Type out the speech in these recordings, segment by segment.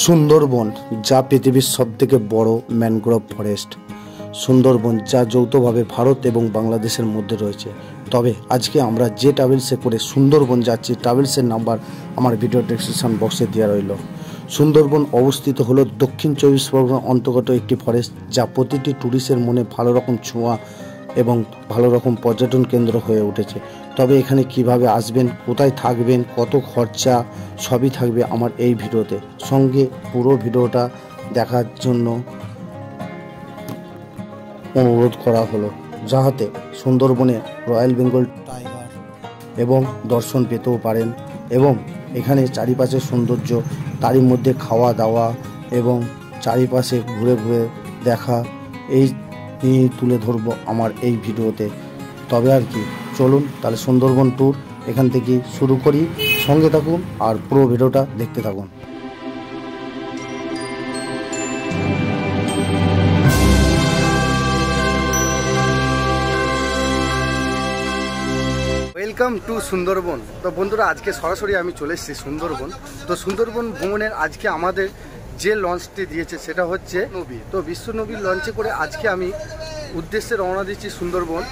সুন্দরবন যা পৃথিবীর সবথেকে বড় ম্যানগ্রোভ ফরেস্ট। সুন্দরবন যা যৌথভাবে ভারত এবং বাংলাদেশের মধ্যে রয়েছে। তবে আজকে আমরা যে ট্রাভেলসে করে সুন্দরবন যাচ্ছি, ট্রাভেলসের নাম্বার আমার ভিডিও ডেসক্রিপশন বক্সে দেওয়া রইল। সুন্দরবন অবস্থিত হলো দক্ষিণ চব্বিশ পরগনার অন্তর্গত একটি ফরেস্ট, যা প্রতিটি ট্যুরিস্টের মনে ভালো রকম ছোঁয়া এবং ভালো রকম পর্যটন কেন্দ্র হয়ে উঠেছে। তবে এখানে কিভাবে আসবেন, কোথায় থাকবেন, কত খরচা, সবই থাকবে আমার এই ভিডিওতে। সঙ্গে পুরো ভিডিওটা দেখার জন্য অনুরোধ করা হলো, যাহাতে সুন্দরবনে রয়্যাল বেঙ্গল টাইগার এবং দর্শন পেতেও পারেন এবং এখানে চারিপাশে সৌন্দর্য, তারই মধ্যে খাওয়া দাওয়া এবং চারিপাশে ঘুরে ঘুরে দেখা, এই নিয়ে তুলে ধরবো আমার এই ভিডিওতে। তবে আর কি, চলুন তাহলে সুন্দরবন ট্যুর এখান থেকে শুরু করি। সঙ্গে থাকুন আর পুরো ভিডিওটা দেখতে থাকুন। Welcome to Sundarban. তো বন্ধুরা, আজকে সরাসরি আমি চলে এসেছি সুন্দরবন। তো সুন্দরবন ভ্রমণের আজকে আমাদের যে লঞ্চটি দিয়েছে সেটা হচ্ছে নবী। তো বিশ্বনবীর লঞ্চে করে আজকে আমি উদ্দেশ্যে রওনা দিচ্ছি সুন্দরবন।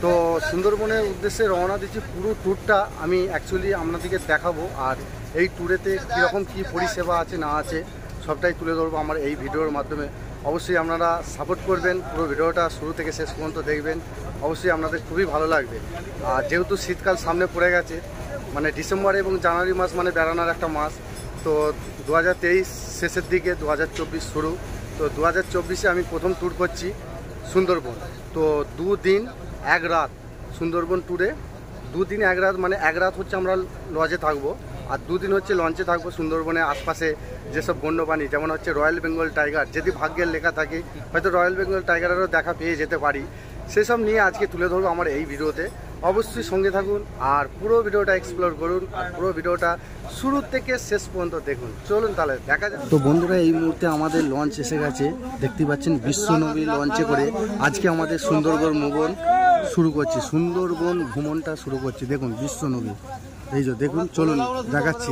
তো সুন্দরবনের উদ্দেশ্যে রওনা দিচ্ছি, পুরো ট্যুরটা আমি অ্যাকচুয়ালি আপনাদেরকে দেখাবো। আর এই ট্যুরেতে কীরকম কী পরিষেবা আছে না আছে সবটাই তুলে ধরবো আমার এই ভিডিওর মাধ্যমে। অবশ্যই আপনারা সাপোর্ট করবেন, পুরো ভিডিওটা শুরু থেকে শেষ পর্যন্ত দেখবেন, অবশ্যই আপনাদের খুবই ভালো লাগবে। আর যেহেতু শীতকাল সামনে পড়ে গেছে, মানে ডিসেম্বর এবং জানুয়ারি মাস মানে বেড়ানোর একটা মাস। তো 2023 শেষের দিকে 2024 শুরু। তো 2024-এ আমি প্রথম ট্যুর করছি সুন্দরবন। তো 2 দিন 1 রাত সুন্দরবন ট্যুরে। 2 দিন 1 রাত মানে 1 রাত হচ্ছে আমরা লজে থাকবো, আর 2 দিন হচ্ছে লঞ্চে থাকবো। সুন্দরবনের আশপাশে যেসব বন্যপ্রাণী, যেমন হচ্ছে রয়্যাল বেঙ্গল টাইগার, যদি ভাগ্যের লেখা থাকে হয়তো রয়্যাল বেঙ্গল টাইগারেরও দেখা পেয়ে যেতে পারি, সেসব নিয়ে আজকে তুলে ধরবো আমার এই ভিডিওতে। অবশ্যই সঙ্গে থাকুন আর পুরো ভিডিওটা এক্সপ্লোর করুন, আর পুরো ভিডিওটা শুরু থেকে শেষ পর্যন্ত দেখুন। চলুন তাহলে দেখা যাক। তো বন্ধুরা, এই মুহূর্তে আমাদের লঞ্চ এসে গেছে, দেখতে পাচ্ছেন বিশ্বনবী লঞ্চে করে আজকে আমাদের সুন্দরবন ভ্রমণ শুরু করছি। সুন্দরবন ভ্রমণটা শুরু করছি, দেখুন বিশ্বনবী, এই যে দেখুন, চলুন দেখাচ্ছি।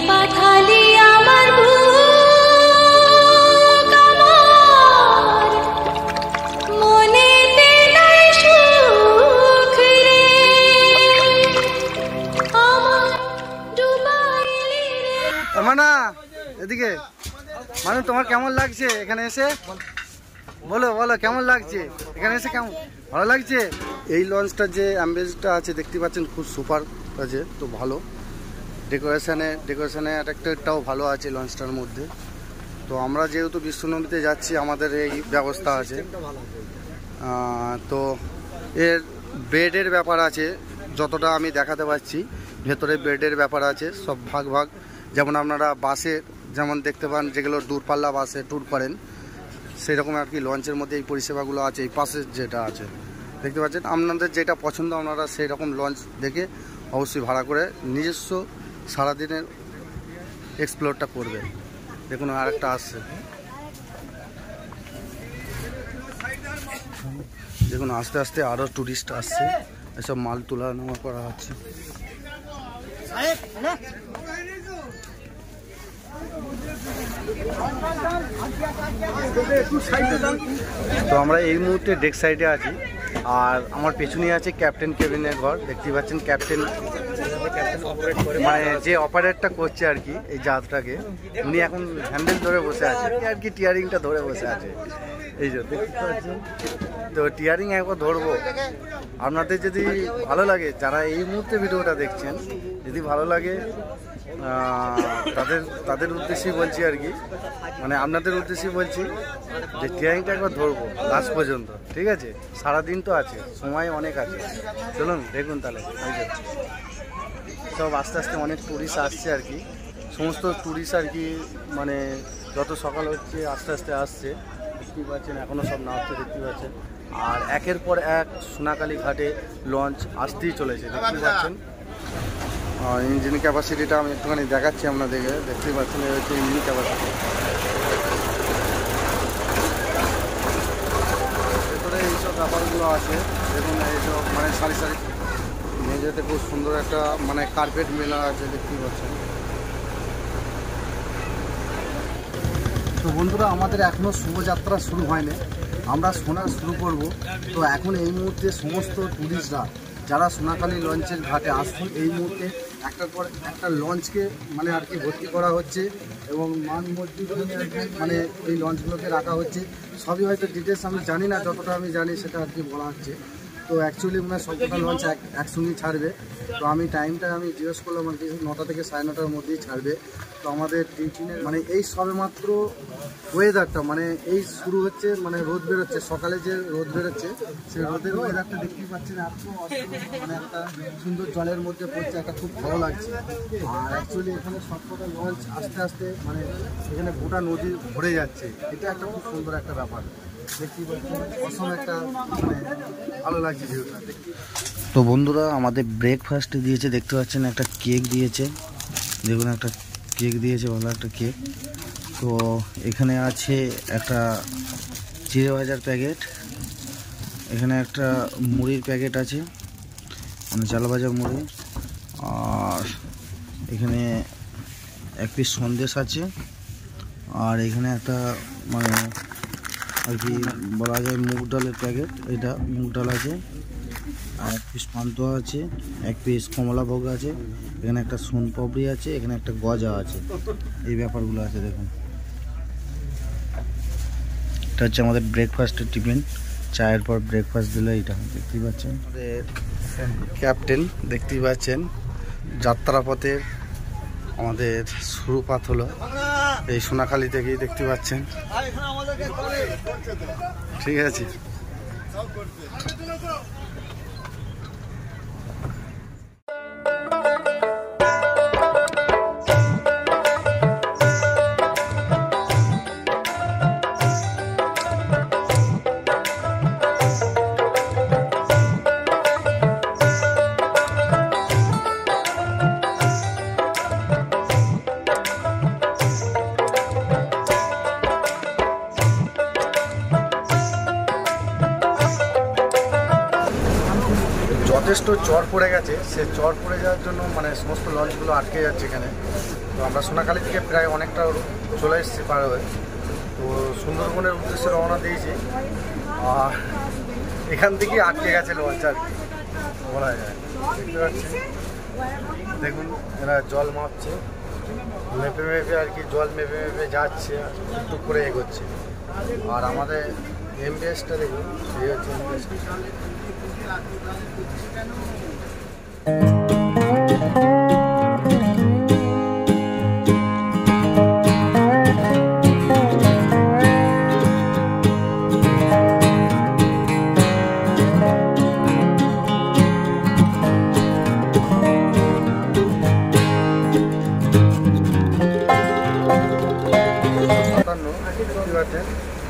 পাথালি আমার বুক, আমার মনেতে নাই সুখ রে, আমার ডুবাইলি রে। মানা এদিকে, মানু তোমার কেমন লাগছে এখানে এসে? বলো বলো কেমন লাগছে এখানে এসে, কেমন ভালো লাগছে? এই লঞ্চটার যে অ্যাম্বিয়েন্সটা আছে দেখতে পাচ্ছেন, খুব সুপার আছে। তো ভালো ডেকোরেশনে অ্যাট্রাক্টেডটাও ভালো আছে লঞ্চটার মধ্যে। তো আমরা যেহেতু বিশ্বনবীতে যাচ্ছি, আমাদের এই ব্যবস্থা আছে। তো এর বেডের ব্যাপার আছে, যতটা আমি দেখাতে পারছি ভেতরে বেডের ব্যাপার আছে, সব ভাগ ভাগ। যেমন আপনারা বাসে যেমন দেখতে পান, যেগুলো দূরপাল্লা বাসে ট্যুর করেন, সেই রকম আর কি লঞ্চের মধ্যে এই পরিষেবাগুলো আছে। এই পাশে যেটা আছে দেখতে পাচ্ছেন, আপনাদের যেটা পছন্দ আপনারা সেই রকম লঞ্চ দেখে অবশ্যই ভাড়া করে নিজস্ব সারাদিনের এক্সপ্লোরটা করবে। দেখুন আরেকটা আসছে, দেখুন আস্তে আস্তে আরও ট্যুরিস্ট আসছে, এসব মাল তোলা নেওয়া করা হচ্ছে। তো আমরা এই মুহূর্তে ডেক সাইডে আছি, আর আমার পেছনে আছে ক্যাপ্টেন কেবিনের ঘর। দেখতে পাচ্ছেন ক্যাপ্টেন মানে যে অপারেটরটা করছে আর কি এই জাহাজটাকে, উনি এখন হ্যান্ডেল ধরে বসে আছে আর কি, টিয়ারিংটা ধরে বসে আছে, এই যে দেখতে পাচ্ছেন। তো টিয়ারিং একবার ধরবো। আপনাদের যদি ভালো লাগে, যারা এই মুহূর্তে ভিডিওটা দেখছেন, যদি ভালো লাগে তাদের উদ্দেশ্যেই বলছি আর কি, মানে আপনাদের উদ্দেশ্যেই বলছি যে টিয়ারিংটা একবার ধরবো লাস্ট পর্যন্ত, ঠিক আছে? সারাদিন তো আছে, সময় অনেক আছে। চলুন দেখুন তাহলে। সব আস্তে আস্তে অনেক ট্যুরিস্ট আসছে আর কি, সমস্ত ট্যুরিস্ট আর কি, মানে যত সকাল হচ্ছে আস্তে আস্তে আসছে, দেখতেই পাচ্ছেন এখনও সব নামছে দেখতে পাচ্ছেন। আর একের পর এক সোনাকালী ঘাটে লঞ্চ আসতেই চলেছে, দেখতে পাচ্ছেন। ইঞ্জিন ক্যাপাসিটিটা আমি একটুখানি দেখাচ্ছি আপনাদেরকে, দেখতেই পাচ্ছেন এই হচ্ছে ইঞ্জিন ক্যাপাসিটি। ভেতরে ব্যাপারগুলো আছে দেখুন, এইসব মানে সারি সারি মেঝেতে খুব সুন্দর একটা মানে কার্পেট মেলা আছে দেখতেই পাচ্ছেন। তো বন্ধুরা, আমাদের এখনও শুভযাত্রা শুরু হয়নি, আমরা সোনা শুরু করব। তো এখন এই মুহূর্তে সমস্ত ট্যুরিস্টরা যারা সোনাখালী লঞ্চের ঘাটে আসছেন, এই মুহূর্তে একটার পর একটা লঞ্চকে মানে আর কি ভর্তি করা হচ্ছে এবং মান মসজিদ মানে এই লঞ্চগুলোকে রাখা হচ্ছে। সবই হয়তো ডিটেলস আমি জানি না, যতটা আমি জানি সেটা আর কি বলা হচ্ছে। তো অ্যাকচুয়ালি মানে সবকটা লঞ্চ একসঙ্গেই ছাড়বে। তো আমি টাইমটা আমি জিজ্ঞেস করলাম আর কি 9টা থেকে 9:30টার মধ্যেই ছাড়বে। তো আমাদের টিচিংয়ের মানে এই সবেমাত্র ওয়েদারটা মানে এই শুরু হচ্ছে, মানে রোদ বেরোচ্ছে, সকালে যে রোদ বেরোচ্ছে সেই রোদের ওয়েদারটা দেখতেই পাচ্ছেন, এত মানে একটা সুন্দর জলের মধ্যে পড়ছে, একটা খুব ভালো লাগছে। আর অ্যাকচুয়ালি এখানে সবকটা লঞ্চ আস্তে আস্তে মানে এখানে গোটা নদী ভরে যাচ্ছে, এটা একটা খুব সুন্দর একটা ব্যাপার দেখতেই পাচ্ছেন, অসম একটা মানে ভালো লাগছে ভিউটা দেখতে। তো বন্ধুরা, আমাদের ব্রেকফাস্টে দিয়েছে দেখতে পাচ্ছেন, একটা কেক দিয়েছে, দেখুন একটা কেক দিয়েছে, ভালো একটা কেক। তো এখানে আছে একটা চিড়ে ভাজার প্যাকেট, এখানে একটা মুড়ির প্যাকেট আছে মানে চাল ভাজা মুড়ি, আর এখানে এক পিস সন্দেশ আছে, আর এখানে একটা মানে আর কি বলা যায় মুগ ডালের প্যাকেট, এটা মুগ ডাল আছে, আর এক পিস পান্তুয়া আছে, এক পিস কমলা ভোগ আছে, এখানে একটা সোনপাপড়ি আছে, এখানে একটা গজা আছে, এই ব্যাপারগুলো আছে দেখুন। এটা হচ্ছে আমাদের ব্রেকফাস্টের টিফিন, চায়ের পর ব্রেকফাস্ট দিলে এইটা দেখতেই পাচ্ছেন। আমাদের ক্যাপ্টেন দেখতেই পাচ্ছেন, যাত্রাপথের আমাদের শুরুপাত হলো এই সোনাখালী থেকেই দেখতে পাচ্ছেন, ঠিক আছে। যথেষ্ট চর পড়ে গেছে, সে চর পড়ে যাওয়ার জন্য মানে সমস্ত লঞ্চগুলো আটকে যাচ্ছে এখানে। তো আমরা সোনাখালী থেকে প্রায় অনেকটা চলে এসেছি পার হয়ে, তো সুন্দরবনের উদ্দেশ্যে রওনা দিয়েছি, আর এখান থেকেই আটকে গেছে লঞ্চ আর কি বলা যায়। দেখতে পাচ্ছি দেখুন, এরা জল মাপছে, মেপে মেপে আর কি জল মেপে মেপে যাচ্ছে, টুক করে এগোচ্ছে। আর আমাদের এমবিএসটা দেখুন, এই হচ্ছে এমবিএসটা।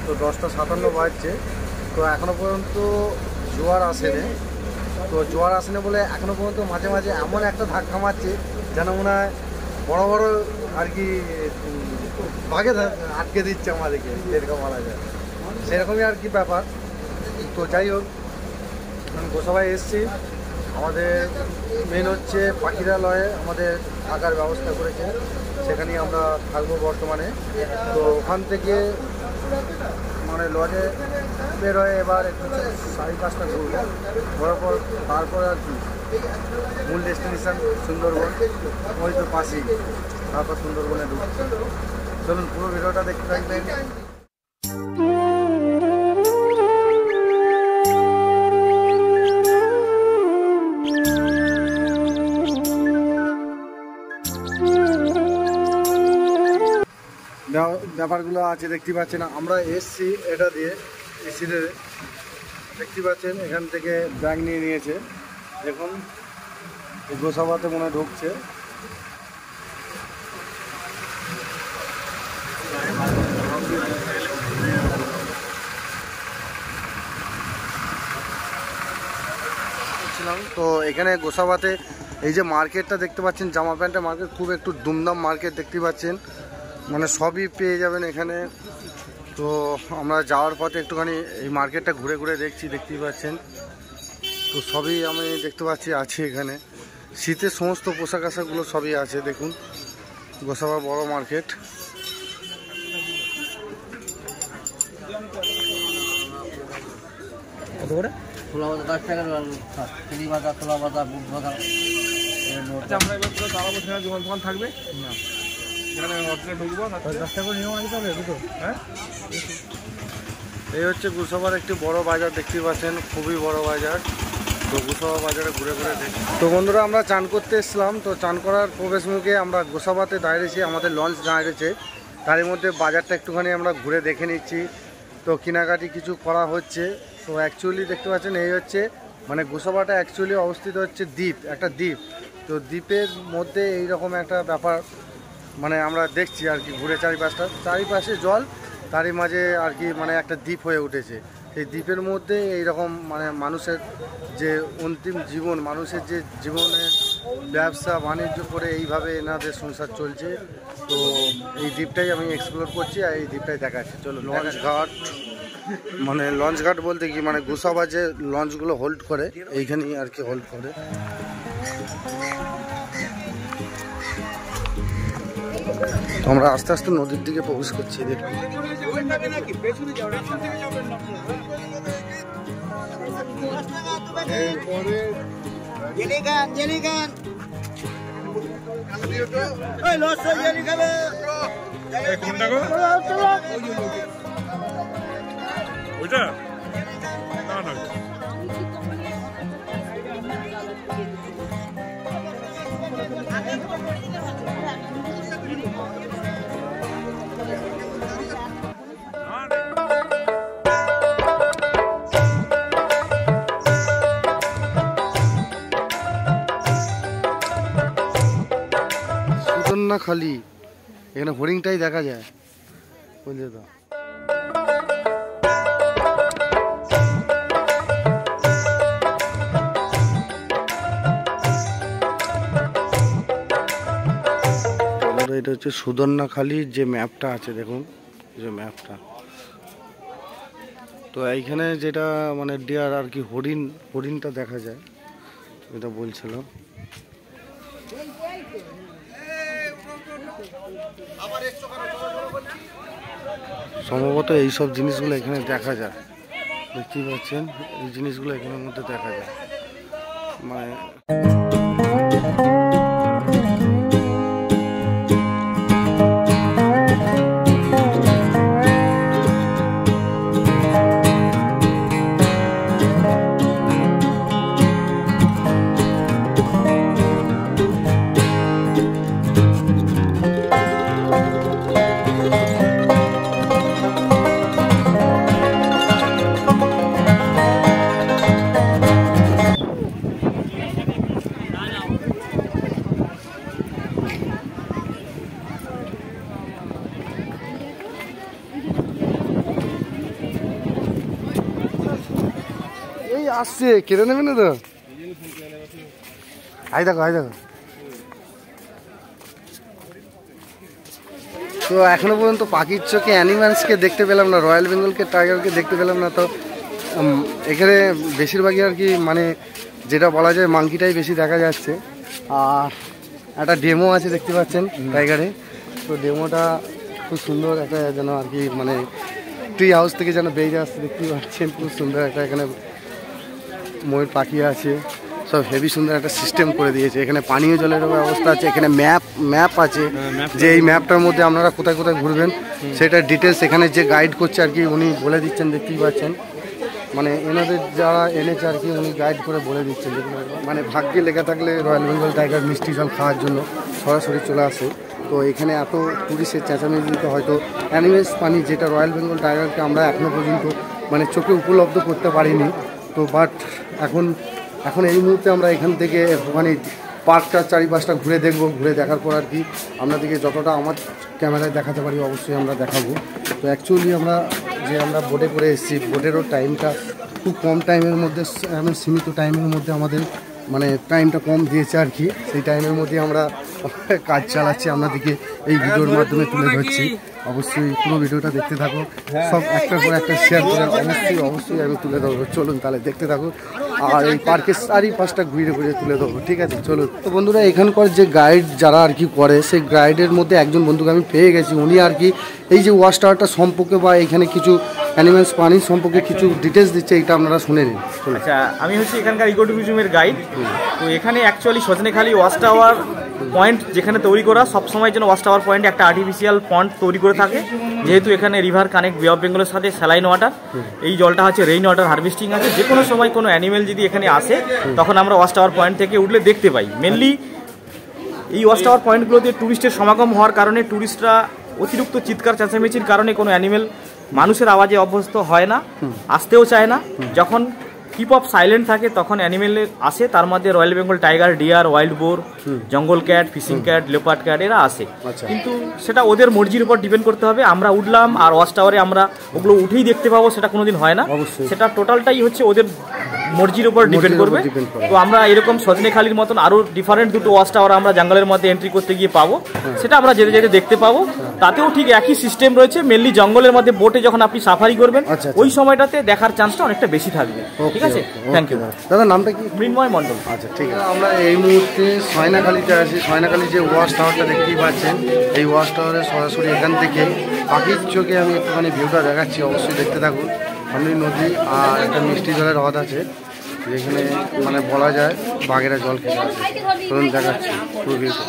তো 10:57 বাজছে, তো এখনো পর্যন্ত জোয়ার আসেনি। তো জোয়ার আসেনি বলে এখনো পর্যন্ত মাঝে মাঝে এমন একটা ধাক্কা মারছে যেন মনে হয় বড় বড় আর কি ভাগে আটকে দিচ্ছে আমাদেরকে, যেরকম বলা যায় সেরকমই আর কি ব্যাপার। তো যাই হোক, আমি গোসাবায় এসেছি, আমাদের মেন হচ্ছে পাখিরালয়ে আমাদের থাকার ব্যবস্থা করেছে, সেখানেই আমরা থাকবো বর্তমানে। তো ওখান থেকে মানে লজে বের হয়ে এবার একটু 5:30 ঘুরবো, ঘোরার পর তারপরে আর কি মূল ডেস্টিনেশন সুন্দরবন, ওই তো পাশেই, তারপর সুন্দরবনে ঢুকবো। চলুন পুরো ভিডিওটা দেখতে থাকবেন। ব্যাপারগুলো আছে দেখতে পাচ্ছেন, আমরা এসছি এটা দিয়ে এসিতে দেখতে পাচ্ছেন, এখান থেকে ব্যাগ নিয়ে নিয়েছে, দেখুন গোসাবাতে মনে ঢুকছে। তো এখানে গোসাবাতে এই যে মার্কেটটা দেখতে পাচ্ছেন, জামা প্যান্টের মার্কেট, খুব একটু দুমদাম মার্কেট দেখতে পাচ্ছেন, মানে সবই পেয়ে যাবেন এখানে। তো আমরা যাওয়ার পথে একটুখানি এই মার্কেটটা ঘুরে ঘুরে দেখতেই পাচ্ছেন। তো সবই আমি দেখতে পাচ্ছি আছে এখানে, শীতের সমস্ত পোশাক আশাকগুলো সবই আছে। দেখুন গোসাবা বড় মার্কেট। ছোলা ভাজা 10 টাকার, চিনি ভাজা, ছোলা ভাজা, বুট ভাজা। আচ্ছা আমরা এবার পুরো দাঁড়াবো, সেখানে দোকান থাকবে না, এখানে হোটেলে ঢুকবো 10 টাকা করে নিয়ে আসতে হবে দুটো। হ্যাঁ, এই হচ্ছে গোসাবার একটি বড় বাজার, দেখতেই পাচ্ছেন খুবই বড় বাজার। তো গোসাবা বাজারে ঘুরে ঘুরে দেখি। তো বন্ধুরা আমরা চান করতে এসলাম, তো চান করার প্রবেশ মুখে আমরা গোসাবাতে দাঁড়িয়েছি, আমাদের লঞ্চ দাঁড়িয়েছে, তার মধ্যে বাজারটা একটুখানি আমরা ঘুরে দেখে নিচ্ছি। তো কেনাকাটি কিছু করা হচ্ছে। তো অ্যাকচুয়ালি দেখতে পাচ্ছেন এই হচ্ছে মানে গোসাবাটা অ্যাকচুয়ালি অবস্থিত হচ্ছে দ্বীপ, একটা দ্বীপ। তো দ্বীপের মধ্যে এইরকম একটা ব্যাপার মানে আমরা দেখছি আর কি, ঘুরে চারিপাশে জল, তারই মাঝে আর কি মানে একটা দ্বীপ হয়ে উঠেছে। এই দ্বীপের মধ্যে এইরকম মানে মানুষের যে অন্তিম জীবন, মানুষের যে জীবনের ব্যবসা বাণিজ্য করে এইভাবে এনাদের সংসার চলছে। তো এই দ্বীপটাই আমি এক্সপ্লোর করছি আর এই দ্বীপটাই দেখাচ্ছি। চলো লঞ্চ ঘাট, মানে লঞ্চ ঘাট বলতে কি মানে গোসাবা যে লঞ্চগুলো হোল্ড করে এইখানেই আর কি হোল্ড করে। তো আমরা আস্তে আস্তে নদীর দিকে প্রবেশ করছি। দেখুন ওইটা না না খালি এখানে হরিংটাই দেখা যায়, বুঝলে তো। এটা হচ্ছে সুদর্ণাখালির যে ম্যাপটা আছে, দেখুন যে ম্যাপটা। তো এইখানে যেটা মানে ডিয়ার আর কি হরিণটা দেখা যায়, এটা বলছিল। সম্ভবত এইসব জিনিসগুলো এখানে দেখা যায়, দেখতেই পাচ্ছেন এই জিনিসগুলো এখানের মধ্যে দেখা যায়। মানে আসছে, কেটে নেবে না তো। আই দেখো তো এখনো পর্যন্ত পাখির চোখে অ্যানিমালসকে দেখতে পেলাম না, রয়্যাল বেঙ্গলকে টাইগারকে দেখতে পেলাম না। তো এখানে বেশিরভাগই আর কি মানে যেটা বলা যায় মাংকিটাই বেশি দেখা যাচ্ছে। আর একটা ডেমো আছে দেখতে পাচ্ছেন টাইগারে। তো ডেমোটা খুব সুন্দর একটা যেন আর কি মানে ট্রি হাউস থেকে যেন বেরিয়ে আসছে, দেখতেই পাচ্ছেন খুব সুন্দর একটা এখানে ময়ূর পাখি আছে, সব হেভি সুন্দর একটা সিস্টেম করে দিয়েছে। এখানে পানীয় জলের ব্যবস্থা আছে, এখানে ম্যাপ আছে, যে এই ম্যাপটার মধ্যে আপনারা কোথায় কোথায় ঘুরবেন সেটা ডিটেলস এখানে যে গাইড করছে আর কি উনি বলে দিচ্ছেন, দেখতেই পাচ্ছেন। মানে এনাদের যারা এনেছে আর কি উনি গাইড করে বলে দিচ্ছেন। মানে ভাগ্যে লেখা থাকলে রয়্যাল বেঙ্গল টাইগার মিষ্টি জল খাওয়ার জন্য সরাসরি চলে আসে। তো এখানে এত টুরিস্টের চেঁচামেচিতে হয়তো অ্যানিমেলস পানি যেটা রয়্যাল বেঙ্গল টাইগারকে আমরা এখনও পর্যন্ত মানে চোখে উপলব্ধ করতে পারিনি। তো বাট এখন এই মুহূর্তে আমরা এখান থেকে মানে পার্কটা চারিপাশটা ঘুরে দেখবো, ঘুরে দেখার পর আর কি আপনাদেরকে যতটা আমার ক্যামেরায় দেখাতে পারি অবশ্যই আমরা দেখাবো। তো অ্যাকচুয়ালি আমরা বোটে করে এসেছি, বোটেরও টাইমটা খুব কম টাইমের মধ্যে, সীমিত টাইমের মধ্যে আমাদের মানে টাইমটা কম দিয়েছে আর কি। সেই টাইমের মধ্যে আমরা কাজ চালাচ্ছি, আপনাদেরকে এই ভিডিওর মাধ্যমে তুলে ধরছি। অবশ্যই পুরো ভিডিওটা দেখতে থাকো, সব একটার পর একটা শেয়ার করে অবশ্যই আমি তুলে দেবো। চলুন তাহলে দেখতে থাকো, আর এই পার্কের চারিপাশটা ঘুরে ঘুরে তুলে দেবো, ঠিক আছে? চলুন। তো বন্ধুরা, এখানকার যে গাইড যারা আর কি করে, সেই গাইডের মধ্যে একজন বন্ধুকে আমি পেয়ে গেছি। উনি আর কি এই যে ওয়াচ টাওয়ারটা সম্পর্কে বা এখানে কিছু অ্যানিমেলস প্রাণী সম্পর্কে কিছু ডিটেলস দিচ্ছে, এটা আপনারা শুনে নিন। আচ্ছা, আমি হচ্ছে এখানকার ইকো ট্যুরিজমের গাইড। তো এখানে actually Sajnekhali watch tower point যেখানে তৈরি করা, সবসময় যেন ওয়াচ টাওয়ার পয়েন্টে একটা আর্টিফিশিয়াল পন্ড তৈরি করে থাকে, যেহেতু এখানে রিভার কানেক্ট বে অফ বেঙ্গলের সাথে স্যালাইন ওয়াটার, এই জলটা হচ্ছে রেইন ওয়াটার হারভেস্টিং আছে। যে কোনো সময় কোনো অ্যানিমেল যদি এখানে আসে, তখন আমরা ওয়াচ টাওয়ার পয়েন্ট থেকে উঠলে দেখতে পাই। মেনলি এই ওয়াচ টাওয়ার পয়েন্টগুলোতে ট্যুরিস্টের সমাগম হওয়ার কারণে ট্যুরিস্টরা অতিরিক্ত চিৎকার চেঁচামেচির কারণে কোনো অ্যানিমেল মানুষের আওয়াজে অভ্যস্ত হয় না, আসতেও চায় না। যখন কিপ অফ সাইলেন্ট থাকে তখন অ্যানিমেল আসে, তার মধ্যে royal Bengal tiger, deer, wild boar, jungle cat, fishing cat, leopard cat এরা আসে। কিন্তু সেটা ওদের মর্জির উপর ডিপেন্ড করতে হবে। আমরা উঠলাম আর ওয়াচ টাওয়ারে আমরা ওগুলো উঠেই দেখতে পাবো, সেটা কোনোদিন হয় না। সেটা টোটালটাই হচ্ছে ওদের মর্জির উপর ডিপেন্ড করবে। তো আমরা এরকম সজনেখালির মতন আরও ডিফারেন্ট দুটো ওয়াচ টাওয়ার আমরা জঙ্গলের মধ্যে এন্ট্রি করতে গিয়ে পাবো, সেটা আমরা যেতে যেতে দেখতে পাবো। তাতেও ঠিক একই সিস্টেম রয়েছে। মেনলি জঙ্গলের মধ্যে বোটে যখন আপনি সাফারি করবেন, ওই সময়টাতে দেখার চান্সটা অনেকটা বেশি থাকবে। ঠিক আছে, থ্যাংক ইউ দাদা। নামটা কি? মৃন্ময় মণ্ডল। আচ্ছা, ঠিক আছে। আমরা এই মুহূর্তে সয়নাখালিতে আছি। সয়নাখালি যে ওয়াচ টাওয়ারটা দেখতেই পাচ্ছেন, এই ওয়াচ টাওয়ারে সরাসরি এখান থেকে পাখির চোখে আমি একটুখানি ভিউটা দেখাচ্ছি, অবশ্যই দেখতে থাকুন। সামনে নদী আর একটা মিষ্টি জলের হ্রদ আছে, যেখানে মানে বলা যায় বাঘেরা জল খেতে আছে। ধরুন দেখাচ্ছি পুরো ভিউটা।